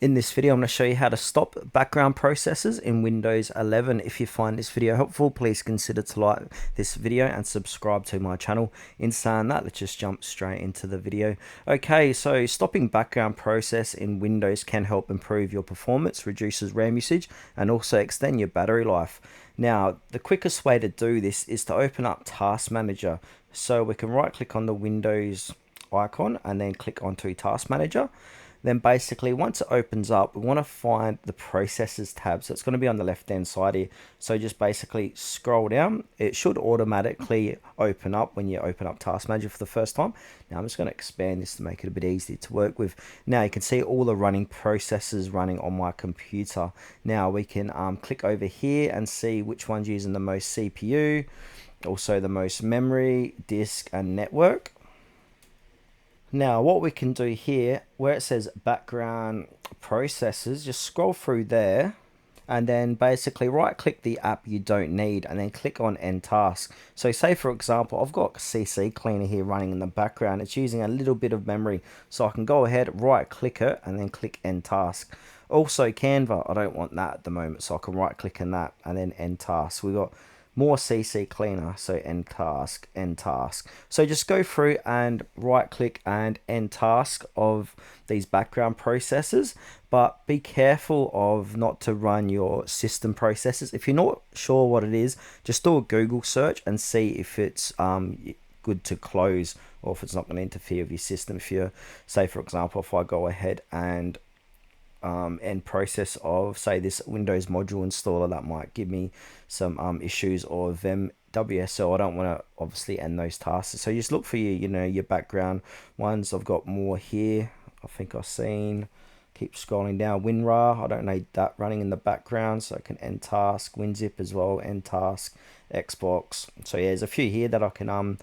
In this video, I'm going to show you how to stop background processes in Windows 11. If you find this video helpful, please consider to like this video and subscribe to my channel. In saying that, let's just jump straight into the video. Okay, so stopping background process in Windows can help improve your performance, reduces RAM usage, and also extend your battery life. Now, the quickest way to do this is to open up Task Manager. So we can right click on the Windows icon and then click onto Task Manager. Then basically once it opens up, we want to find the processes tab. So it's going to be on the left hand side here. So just basically scroll down. It should automatically open up when you open up Task Manager for the first time. Now I'm just going to expand this to make it a bit easier to work with. Now you can see all the running processes running on my computer. Now we can click over here and see which one's using the most CPU, also the most memory, disk and network. Now what we can do here, where it says background processes, just scroll through there and then basically right click the app you don't need and then click on end task. So say for example, I've got CC Cleaner here running in the background. It's using a little bit of memory, so I can go ahead, right click it and then click end task. Also Canva, I don't want that at the moment, so I can right click on that and then end task. We've got more CC Cleaner, so end task, end task. So just go through and right click and end task of these background processes, but be careful of not to run your system processes. If you're not sure what it is, just do a Google search and see if it's good to close or if it's not going to interfere with your system. If you say for example, if I go ahead and end process of say this Windows module installer, that might give me some issues, or them WSL, I don't want to obviously end those tasks. So just look for your background ones. I've got more here. I think I've seen, keep scrolling down, WinRAR, I don't need that running in the background, so I can end task. WinZip as well, end task. Xbox. So yeah, there's a few here that I can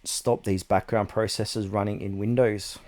stop these background processes running in Windows.